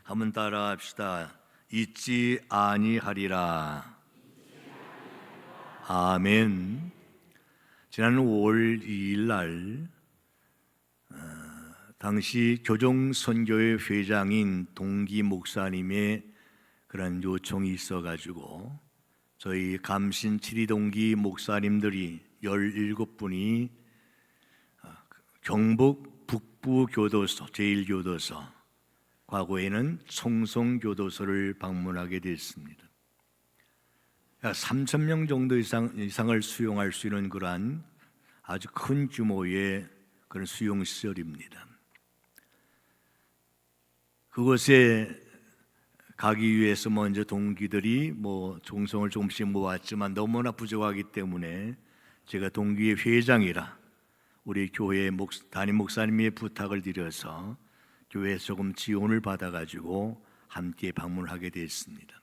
한번 따라합시다. 잊지 아니하리라. 아멘. 지난 5월 2일 날 당시 교종선교회 회장인 동기 목사님의 그런 요청이 있어가지고 저희 감신 7위 동기 목사님들이 17분이 경북 북부교도소 제1교도소, 과거에는 청송교도소를 방문하게 됐습니다. 3,000명 정도 이상을 수용할 수 있는 그러한 아주 큰 규모의 그런 수용 시설입니다. 그곳에 가기 위해서 먼저 동기들이 종성을 조금씩 모았지만 너무나 부족하기 때문에 제가 동기의 회장이라 우리 교회 담임 목사님의 부탁을 드려서 교회에서 조금 지원을 받아가지고 함께 방문하게 됐습니다.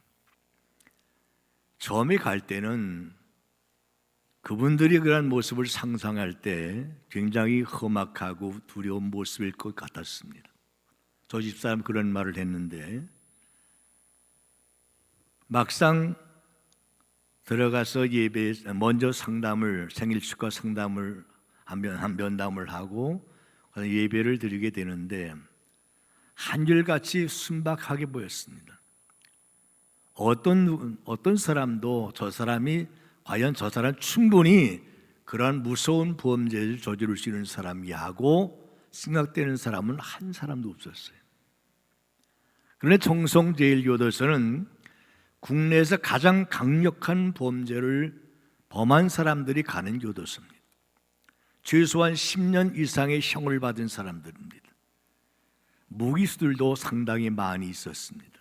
처음에 갈 때는 그분들이 그런 모습을 상상할 때 굉장히 험악하고 두려운 모습일 것 같았습니다. 저 집사람 그런 말을 했는데 막상 들어가서 먼저 생일 축하 상담을 한 면담을 하고 예배를 드리게 되는데 한결같이 순박하게 보였습니다. 어떤 사람도 저 사람이 과연 저 사람 충분히 그러한 무서운 범죄를 저지를 수 있는 사람이라고 생각되는 사람은 한 사람도 없었어요. 그런데 청송 제1교도소는 국내에서 가장 강력한 범죄를 범한 사람들이 가는 교도소입니다. 최소한 10년 이상의 형을 받은 사람들입니다. 무기수들도 상당히 많이 있었습니다.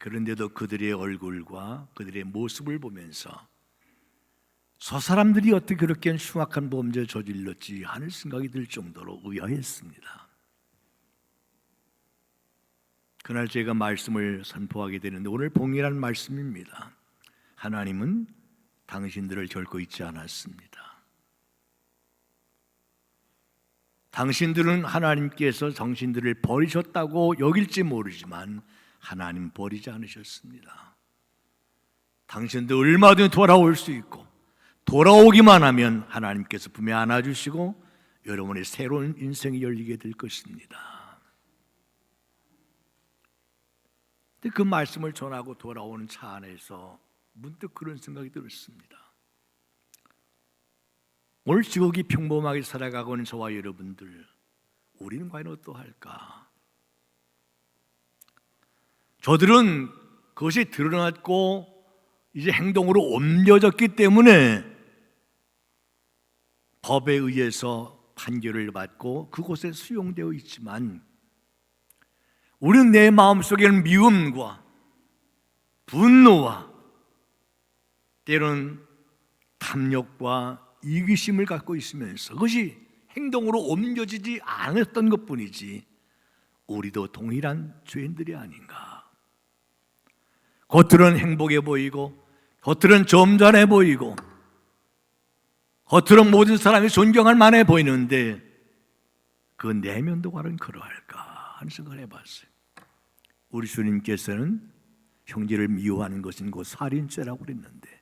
그런데도 그들의 얼굴과 그들의 모습을 보면서 저 사람들이 어떻게 그렇게 흉악한 범죄를 저질렀지 하는 생각이 들 정도로 의아했습니다. 그날 제가 말씀을 선포하게 되는데 오늘 봉인한 말씀입니다. 하나님은 당신들을 결코 잊지 않았습니다. 당신들은 하나님께서 당신들을 버리셨다고 여길지 모르지만 하나님 버리지 않으셨습니다. 당신들 얼마든지 돌아올 수 있고 돌아오기만 하면 하나님께서 분명히 안아주시고 여러분의 새로운 인생이 열리게 될 것입니다. 근데 그 말씀을 전하고 돌아오는 차 안에서 문득 그런 생각이 들었습니다. 오늘 지옥이 평범하게 살아가고 있는 저와 여러분들, 우리는 과연 어떠할까? 저들은 그것이 드러났고 이제 행동으로 옮겨졌기 때문에 법에 의해서 판결을 받고 그곳에 수용되어 있지만 우리는 내 마음속에는 미움과 분노와 때로는 탐욕과 이기심을 갖고 있으면서 그것이 행동으로 옮겨지지 않았던 것뿐이지 우리도 동일한 죄인들이 아닌가. 겉으로는 행복해 보이고 겉으로는 점잖해 보이고 겉으로는 모든 사람이 존경할 만해 보이는데 그 내면도 과연 그러할까 하는 생각을 해봤어요. 우리 주님께서는 형제를 미워하는 것은 곧 살인죄라고 그랬는데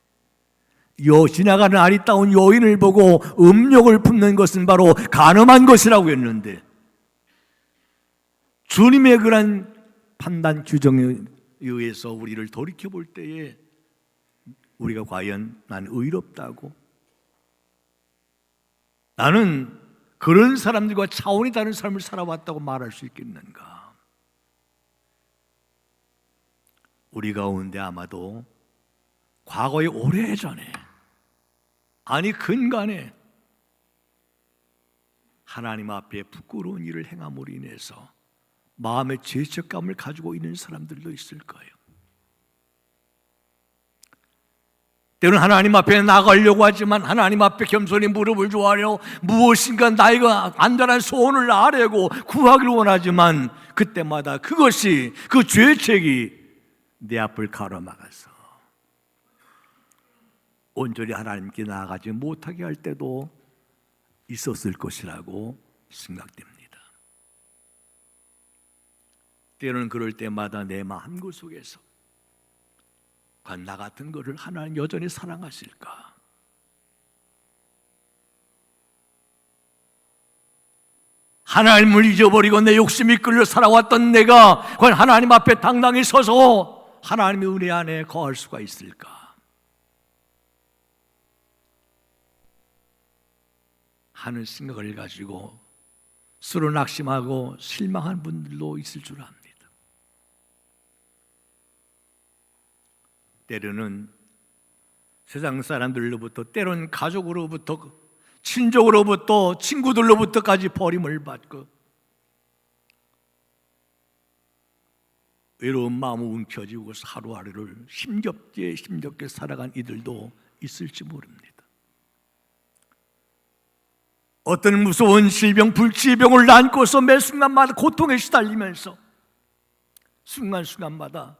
지나가는 아리따운 여인을 보고 음욕을 품는 것은 바로 간음한 것이라고 했는데 주님의 그런 판단 규정에 의해서 우리를 돌이켜볼 때에 우리가 과연 난 의롭다고, 나는 그런 사람들과 차원이 다른 삶을 살아왔다고 말할 수 있겠는가? 우리 가운데 아마도 과거에 오래전에 아니 근간에 하나님 앞에 부끄러운 일을 행함으로 인해서 마음의 죄책감을 가지고 있는 사람들도 있을 거예요. 때로는 하나님 앞에 나가려고 하지만 하나님 앞에 겸손히 무릎을 조아려 무엇인가 나이가 안전한 소원을 아뢰고 구하기를 원하지만 그때마다 그것이 그 죄책이 내 앞을 가로막아서 온전히 하나님께 나아가지 못하게 할 때도 있었을 것이라고 생각됩니다. 때로는 그럴 때마다 내 마음 속에서 나 같은 거를 하나님 여전히 사랑하실까? 하나님을 잊어버리고 내 욕심이 끌려 살아왔던 내가 과연 하나님 앞에 당당히 서서 하나님의 은혜 안에 거할 수가 있을까? 하는 생각을 가지고 스스로 낙심하고 실망한 분들도 있을 줄 압니다. 때로는 세상 사람들로부터, 때로는 가족으로부터, 친족으로부터, 친구들로부터까지 버림을 받고 외로운 마음을 움켜쥐고 하루하루를 힘겹게 살아간 이들도 있을지 모릅니다. 어떤 무서운 질병, 불치병을 안고서 매 순간마다 고통에 시달리면서 순간순간마다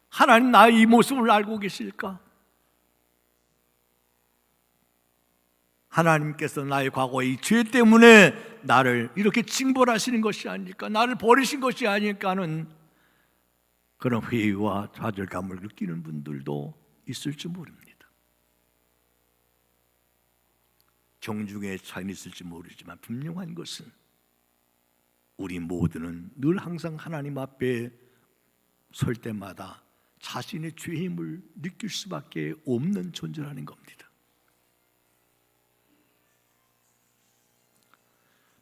하나님 나의 이 모습을 알고 계실까? 하나님께서 나의 과거의 이 죄 때문에 나를 이렇게 징벌하시는 것이 아닐까? 나를 버리신 것이 아닐까 하는 그런 회의와 좌절감을 느끼는 분들도 있을지 모릅니다. 경중의 차이는 있을지 모르지만 분명한 것은 우리 모두는 늘 항상 하나님 앞에 설 때마다 자신의 죄임을 느낄 수밖에 없는 존재라는 겁니다.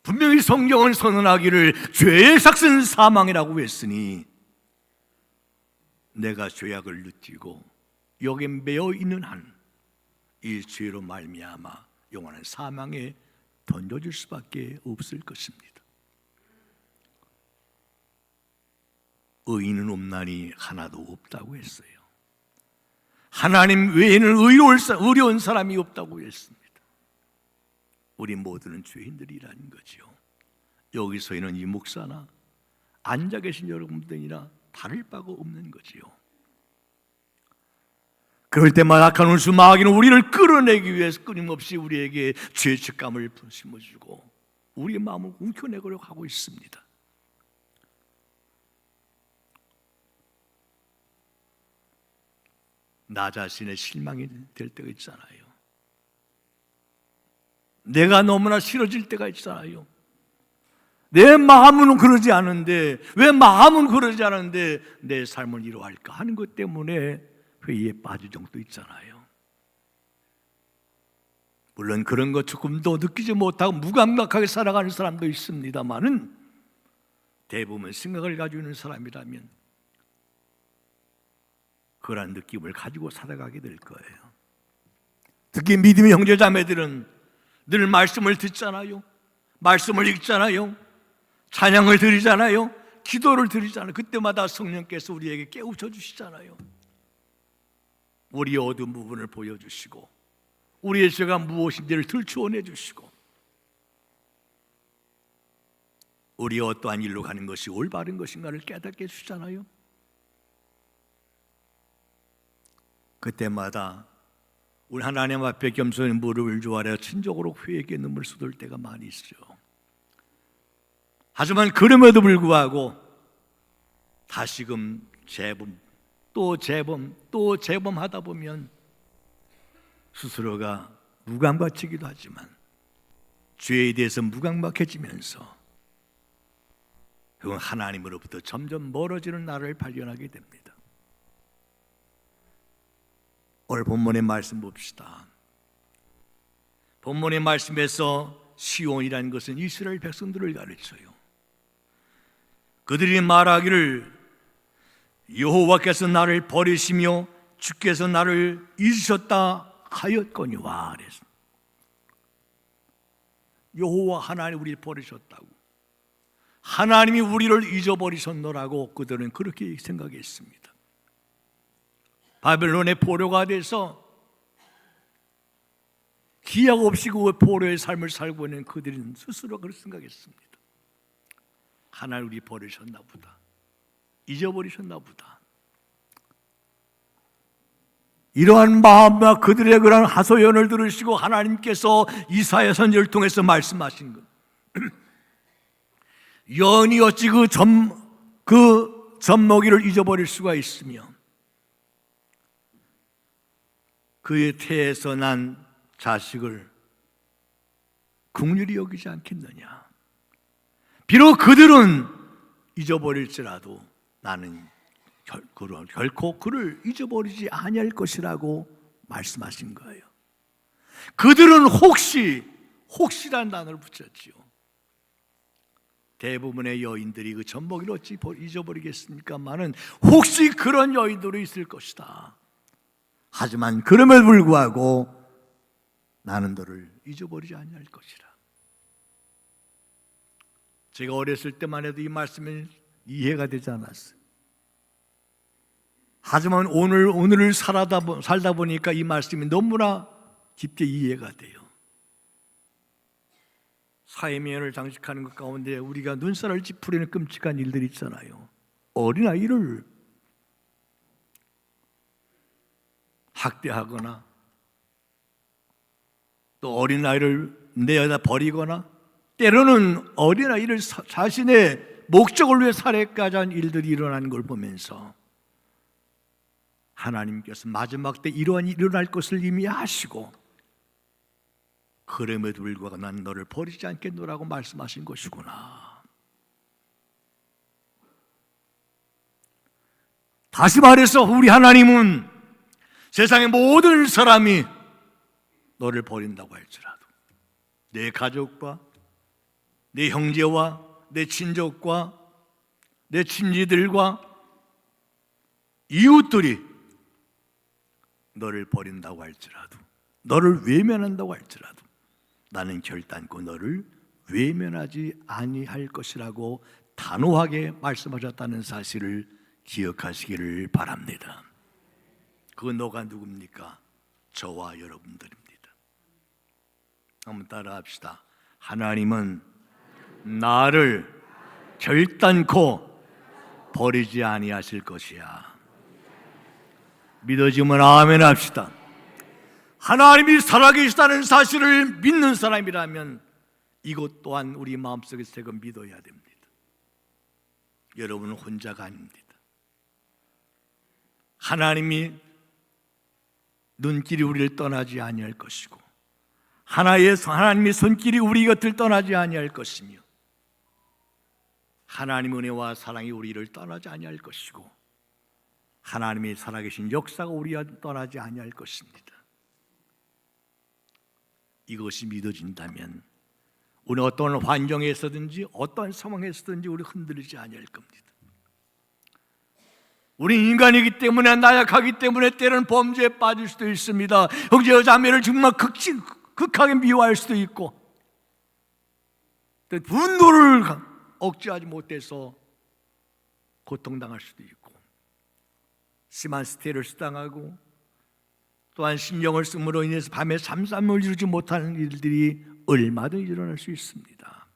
분명히 성경은 선언하기를 죄의 삭은 사망이라고 했으니 내가 죄악을 느끼고 여기에 매여 있는 한 이 죄로 말미암아 영원한 사망에 던져질 수밖에 없을 것입니다. 의인은 없나니 하나도 없다고 했어요. 하나님 외에는 의로운 사람이 없다고 했습니다. 우리 모두는 죄인들이라는 거죠. 여기서 있는 이 목사나 앉아 계신 여러분들이나 다를 바가 없는 거지요. 그럴 때마다 악한 원수 마귀는 우리를 끌어내기 위해서 끊임없이 우리에게 죄책감을 심어주고 우리의 마음을 움켜내려고 하고 있습니다. 나 자신의 실망이 될 때가 있잖아요. 내가 너무나 싫어질 때가 있잖아요. 내 마음은 그러지 않은데 왜 마음은 그러지 않은데 내 삶을 이루어할까 하는 것 때문에 회의에 빠질 정도 있잖아요. 물론 그런 것 조금도 느끼지 못하고 무감각하게 살아가는 사람도 있습니다만은 대부분 생각을 가지고 있는 사람이라면 그러한 느낌을 가지고 살아가게 될 거예요. 특히 믿음의 형제 자매들은 늘 말씀을 듣잖아요. 말씀을 읽잖아요. 찬양을 드리잖아요. 기도를 드리잖아요. 그때마다 성령께서 우리에게 깨우쳐 주시잖아요. 우리의 어두운 부분을 보여주시고 우리의 죄가 무엇인지를 들추어내 주시고 우리의 어떠한 일로 가는 것이 올바른 것인가를 깨닫게 해주시잖아요. 그때마다 우리 하나님 앞에 겸손히 무릎을 조아려 친족으로 회개의 눈물 쏟을 때가 많이 있죠. 하지만 그럼에도 불구하고 다시금 재범 또 재범하다 보면 스스로가 무감각해지기도 하지만 죄에 대해서 무감각해지면서 그건 하나님으로부터 점점 멀어지는 나를 발견하게 됩니다. 오늘 본문의 말씀 봅시다. 본문의 말씀에서 시온이라는 것은 이스라엘 백성들을 가르쳐요. 그들이 말하기를 여호와께서 나를 버리시며 주께서 나를 잊으셨다 하였거니와 그랬어. 여호와 하나님 우리를 버리셨다고, 하나님이 우리를 잊어버리셨노라고 그들은 그렇게 생각했습니다. 바벨론의 포로가 돼서 기약 없이 그 포로의 삶을 살고 있는 그들은 스스로 그렇게 생각했습니다. 하나님 우리 버리셨나 보다, 잊어버리셨나 보다. 이러한 마음과 그들의 그런 하소연을 들으시고 하나님께서 이사야 선지자를 통해서 말씀하신 것, 연히 어찌 그 그 젖먹이를 잊어버릴 수가 있으며 그의 태에서 난 자식을 긍휼히 여기지 않겠느냐. 비록 그들은 잊어버릴지라도 나는 결코 그를 잊어버리지 아니할 것이라고 말씀하신 거예요. 그들은 혹시라는 단어를 붙였지요. 대부분의 여인들이 그 젖먹이를 어찌 잊어버리겠습니까마는 혹시 그런 여인들이 있을 것이다. 하지만 그럼에도 불구하고 나는 너를 잊어버리지 아니할 것이라. 제가 어렸을 때만 해도 이 말씀이 이해가 되지 않았어요. 하지만 오늘을 살다 보니까 이 말씀이 너무나 깊게 이해가 돼요. 사회면을 장식하는 것 가운데 우리가 눈살을 찌푸리는 끔찍한 일들이 있잖아요. 어린아이를 학대하거나 또 어린아이를 내어다 버리거나 때로는 어린아이를 자신의 목적을 위해 살해까지 한 일들이 일어나는 걸 보면서 하나님께서 마지막 때 이러한 일이 일어날 것을 이미 아시고 그럼에도 불구하고 난 너를 버리지 않겠노라고 말씀하신 것이구나. 다시 말해서 우리 하나님은 세상의 모든 사람이 너를 버린다고 할지라도 내 가족과 내 형제와 내 친족과 내 친지들과 이웃들이 너를 버린다고 할지라도 너를 외면한다고 할지라도 나는 결단코 너를 외면하지 아니할 것이라고 단호하게 말씀하셨다는 사실을 기억하시기를 바랍니다. 그 너가 누굽니까? 저와 여러분들입니다. 한번 따라합시다. 하나님은 나를 결단코 버리지 아니하실 것이야. 믿어지면 아멘 합시다. 하나님이 살아계시다는 사실을 믿는 사람이라면 이것 또한 우리 마음속에서 제가 믿어야 됩니다. 여러분은 혼자가 아닙니다. 하나님이 눈길이 우리를 떠나지 아니할 것이고 하나님의 손길이 우리 곁을 떠나지 아니할 것이며 하나님의 은혜와 사랑이 우리를 떠나지 아니할 것이고 하나님이 살아계신 역사가 우리와 떠나지 아니할 것입니다. 이것이 믿어진다면 우리 어떤 환경에 있었든지 어떤 상황에 있었든지 우리 흔들리지 아니할 겁니다. 우리 인간이기 때문에 나약하기 때문에 때로는 범죄에 빠질 수도 있습니다. 형제 자매를 정말 극하게 미워할 수도 있고 분노를 억제하지 못해서 고통당할 수도 있고 심한 스트레스를 당하고 또한 신경을 쓰므로 인해서 밤에 잠잠을 이루지 못하는 일들이 얼마든지 일어날 수 있습니다.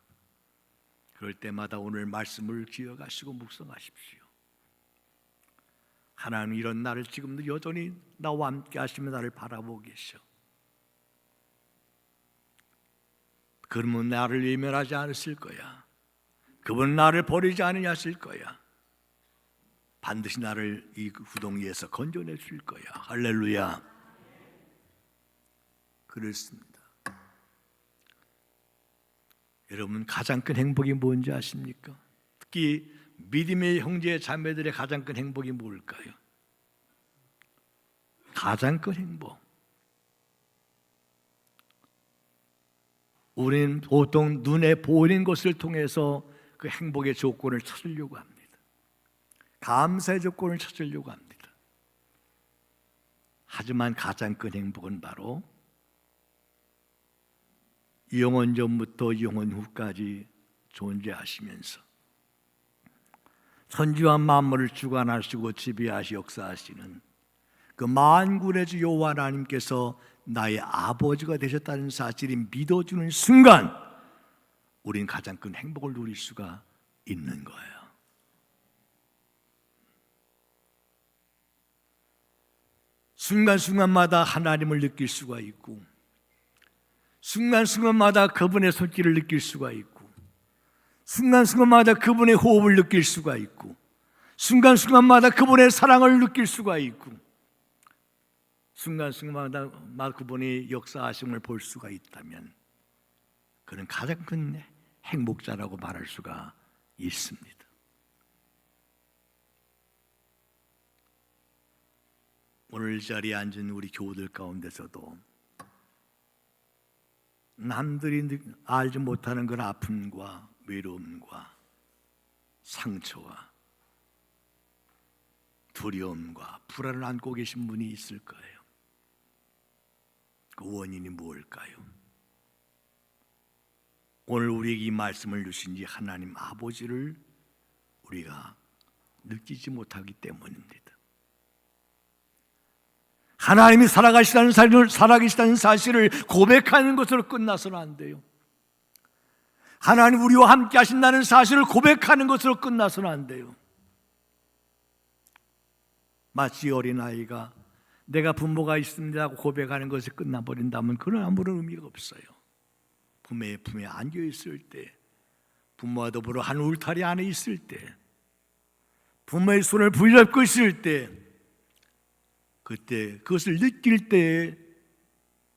그럴 때마다 오늘 말씀을 기억하시고 묵상하십시오. 하나님 이런 나를 지금도 여전히 나와 함께 하시며 나를 바라보고 계셔. 그러면 나를 외면하지 않으실 거야. 그분은 나를 버리지 않으셨을 거야. 반드시 나를 이 구덩이에서 건져내 줄 거야. 할렐루야. 그렇습니다. 여러분 가장 큰 행복이 뭔지 아십니까? 특히 믿음의 형제 자매들의 가장 큰 행복이 뭘까요? 가장 큰 행복. 우리는 보통 눈에 보이는 것을 통해서 그 행복의 조건을 찾으려고 합니다. 감사의 조건을 찾으려고 합니다. 하지만 가장 큰 행복은 바로 영원 전부터 영원 후까지 존재하시면서 천지와 만물을 주관하시고 지배하시 역사하시는 그 만군의 주 여호와 하나님께서 나의 아버지가 되셨다는 사실이 믿어주는 순간 우린 가장 큰 행복을 누릴 수가 있는 거예요. 순간순간마다 하나님을 느낄 수가 있고 순간순간마다 그분의 손길을 느낄 수가 있고 순간순간마다 그분의 호흡을 느낄 수가 있고 순간순간마다 그분의 사랑을 느낄 수가 있고 순간순간마다 그분의 역사하심을 볼 수가 있다면 그는 가장 큰 행복자라고 말할 수가 있습니다. 오늘 이 자리에 앉은 우리 교우들 가운데서도 남들이 알지 못하는 그런 아픔과 외로움과 상처와 두려움과 불안을 안고 계신 분이 있을 거예요. 그 원인이 무엇일까요? 오늘 우리에게 이 말씀을 주신 이 하나님 아버지를 우리가 느끼지 못하기 때문입니다. 하나님이 살아계시다는 사실을 고백하는 것으로 끝나서는 안 돼요. 하나님 우리와 함께 하신다는 사실을 고백하는 것으로 끝나서는 안 돼요. 마치 어린아이가 내가 부모가 있습니다 하고 고백하는 것이 끝나버린다면 그런 아무런 의미가 없어요. 부모의 품에 안겨있을 때, 부모와 더불어 한 울타리 안에 있을 때, 부모의 손을 붙잡고 있을 때, 그때 그것을 느낄 때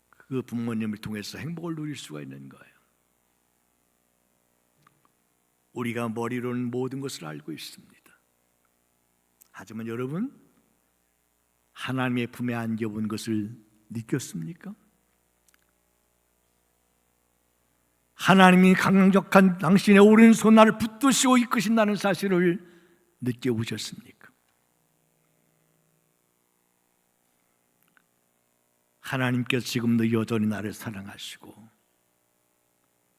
그 부모님을 통해서 행복을 누릴 수가 있는 거예요. 우리가 머리로는 모든 것을 알고 있습니다. 하지만 여러분, 하나님의 품에 안겨본 것을 느꼈습니까? 하나님이 강력한 당신의 오른손 나를 붙드시고 이끄신다는 사실을 느껴보셨습니까? 하나님께서 지금도 여전히 나를 사랑하시고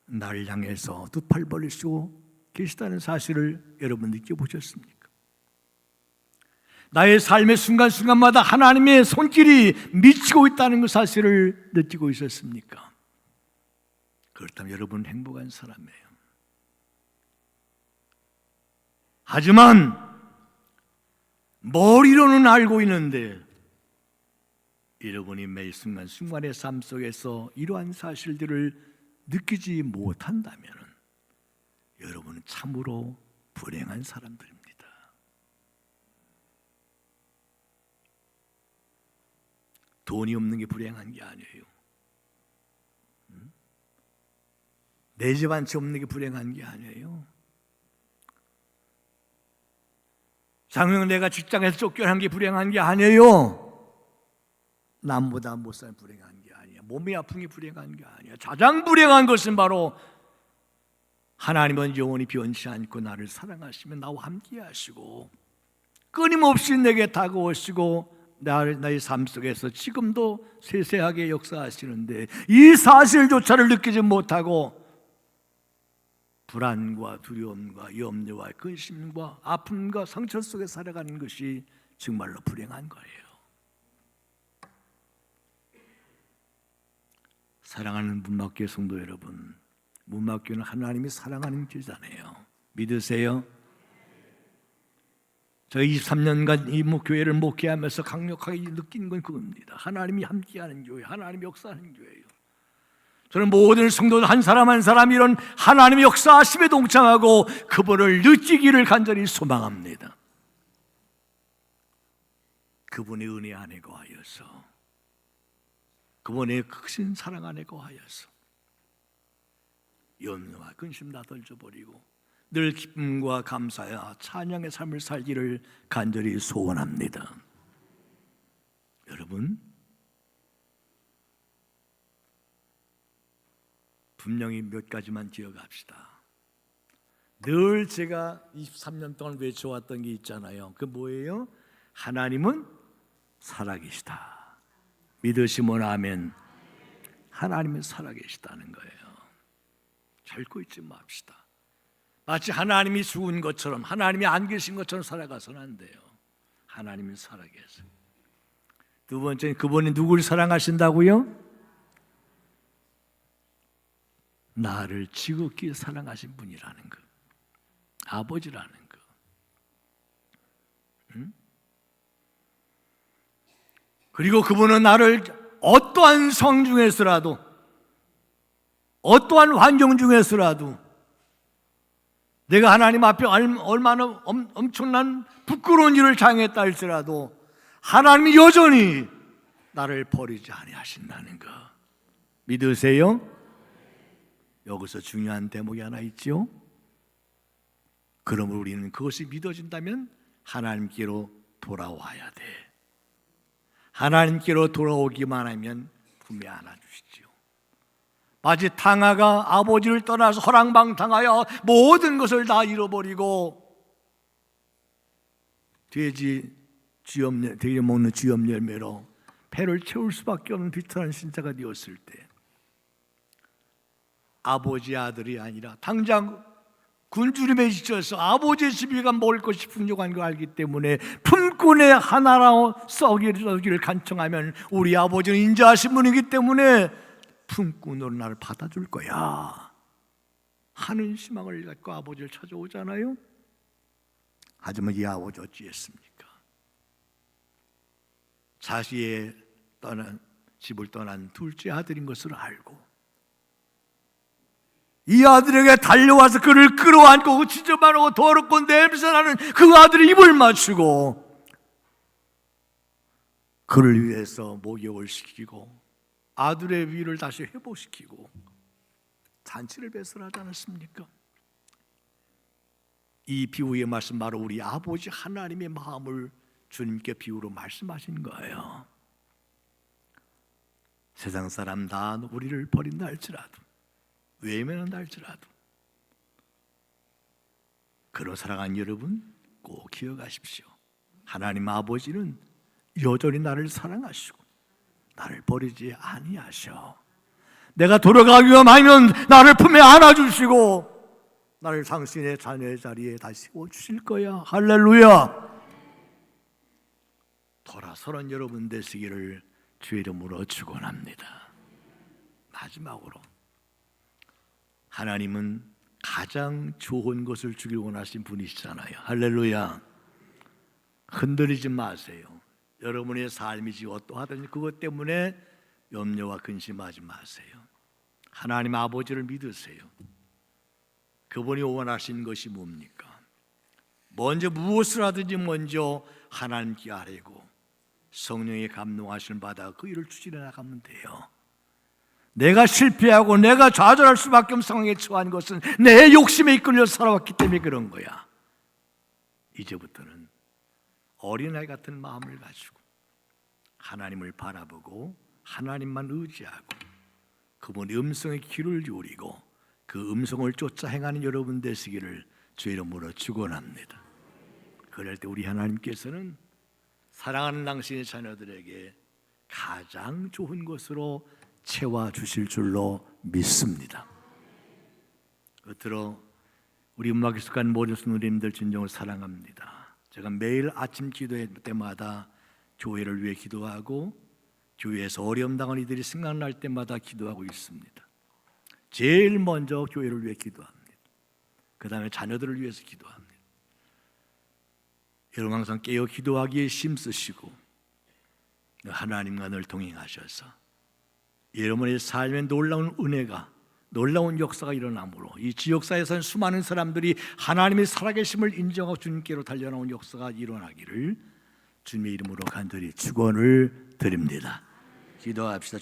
나를 향해서 두 팔 벌리시고 계시다는 사실을 여러분 느껴보셨습니까? 나의 삶의 순간순간마다 하나님의 손길이 미치고 있다는 그 사실을 느끼고 있었습니까? 그렇다면 여러분은 행복한 사람이에요. 하지만 머리로는 알고 있는데 여러분이 매 순간순간의 삶 속에서 이러한 사실들을 느끼지 못한다면 여러분은 참으로 불행한 사람들입니다. 돈이 없는 게 불행한 게 아니에요. 내 집 한 채 없는 게 불행한 게 아니에요. 장형 내가 직장에서 쫓겨난 게 불행한 게 아니에요. 남보다 못 사는 불행한 게 아니야. 몸이 아픈 게 불행한 게 아니야. 가장 불행한 것은 바로 하나님은 영원히 변치 않고 나를 사랑하시며 나와 함께 하시고 끊임없이 내게 다가오시고 나의 삶 속에서 지금도 세세하게 역사하시는데 이 사실조차를 느끼지 못하고 불안과 두려움과 염려와 근심과 아픔과 상처 속에 살아가는 것이 정말로 불행한 거예요. 사랑하는 문막교회 성도 여러분, 문막교회는 하나님이 사랑하는 교회잖아요. 믿으세요? 저 23년간 이 교회를 목회하면서 강력하게 느낀 건 그겁니다. 하나님이 함께하는 교회, 하나님이 역사하는 교회예요. 저는 모든 성도들 한 사람 한 사람 이런 하나님의 역사하심에 동참하고 그분을 느끼기를 간절히 소망합니다. 그분의 은혜 안에 거하여서, 그분의 크신 사랑 안에 거하여서 염려와 근심 다 던져버리고 늘 기쁨과 감사와 찬양의 삶을 살기를 간절히 소원합니다. 여러분, 분명히 몇 가지만 기억합시다. 늘 제가 23년 동안 외쳐왔던 게 있잖아요. 그 뭐예요? 하나님은 살아계시다. 믿으시면 아멘. 하나님은 살아계시다는 거예요. 결코 잊지 맙시다. 마치 하나님이 죽은 것처럼, 하나님이 안 계신 것처럼 살아가서는 안 돼요. 하나님은 살아계세요. 두 번째는 그분이 누구를 사랑하신다고요? 나를 지극히 사랑하신 분이라는 것, 아버지라는 것. 그리고 그분은 나를 어떠한 상황 중에서라도, 어떠한 환경 중에서라도 내가 하나님 앞에 얼마나 엄청난 부끄러운 일을 당했다 할지라도 하나님이 여전히 나를 버리지 아니하신다는 거 믿으세요? 여기서 중요한 대목이 하나 있죠. 그러므로 우리는 그것이 믿어진다면 하나님께로 돌아와야 돼. 하나님께로 돌아오기만 하면 분명히 안아주시죠. 마치 탕아가 아버지를 떠나서 허랑방탕하여 모든 것을 다 잃어버리고 돼지 먹는 쥐염 열매로 배를 채울 수밖에 없는 비천한 신자가 되었을 때 아버지 아들이 아니라 당장 굶주림에 지쳐서 아버지의 집이가 먹을 것이 풍족한 걸 알기 때문에 품꾼의 하나로 썩이를 간청하면 우리 아버지는 인자하신 분이기 때문에 품꾼으로 나를 받아줄 거야 하는 희망을 갖고 아버지를 찾아오잖아요. 하지만 이 아버지 어찌했습니까? 자신의 집을 떠난 둘째 아들인 것을 알고 이 아들에게 달려와서 그를 끌어안고 지저분하고 더럽고 냄새나는 그 아들의 입을 맞추고 그를 위해서 목욕을 시키고 아들의 위를 다시 회복시키고 잔치를 배설하지 않았습니까? 이 비유의 말씀 바로 우리 아버지 하나님의 마음을 주님께 비유로 말씀하신 거예요. 세상 사람 다 우리를 버린다 할지라도 외면한다 할지라도 그런 사랑하는 여러분 꼭 기억하십시오. 하나님 아버지는 여전히 나를 사랑하시고 나를 버리지 아니하셔. 내가 돌아가기만 하면 나를 품에 안아주시고 나를 당신의 자녀의 자리에 다시 세워주실 거야. 할렐루야. 돌아서는 여러분 되시기를 주의 이름으로 축원합니다. 마지막으로 하나님은 가장 좋은 것을 주길 원하신 분이시잖아요. 할렐루야. 흔들리지 마세요. 여러분의 삶이지 어떠하든지 그것 때문에 염려와 근심하지 마세요. 하나님 아버지를 믿으세요. 그분이 원하시는 것이 뭡니까? 먼저 무엇을 하든지 먼저 하나님께 아뢰고 성령의 감동하시는 바다 그 일을 추진해 나가면 돼요. 내가 실패하고 내가 좌절할 수밖에 없는 상황에 처한 것은 내 욕심에 이끌려 살아왔기 때문에 그런 거야. 이제부터는 어린아이 같은 마음을 가지고 하나님을 바라보고 하나님만 의지하고 그분의 음성에 귀를 기울이고 그 음성을 쫓아 행하는 여러분 되시기를 주의 이름으로 축원합니다. 그럴 때 우리 하나님께서는 사랑하는 당신의 자녀들에게 가장 좋은 것으로 채워주실 줄로 믿습니다. 끝으로 우리 음악 익숙한 모든 성도님들 진정으로 사랑합니다. 제가 매일 아침 기도회 때마다 교회를 위해 기도하고 교회에서 어려움 당한 이들이 생각날 때마다 기도하고 있습니다. 제일 먼저 교회를 위해 기도합니다. 그 다음에 자녀들을 위해서 기도합니다. 여러분 항상 깨어 기도하기에 힘쓰시고 하나님과 늘 동행하셔서 여러분의 삶에 놀라운 은혜가 놀라운 역사가 일어나므로 이 지역사에서는 수많은 사람들이 하나님의 살아계심을 인정하고 주님께로 달려나온 역사가 일어나기를 주님의 이름으로 간절히 축원을 드립니다. 기도합시다.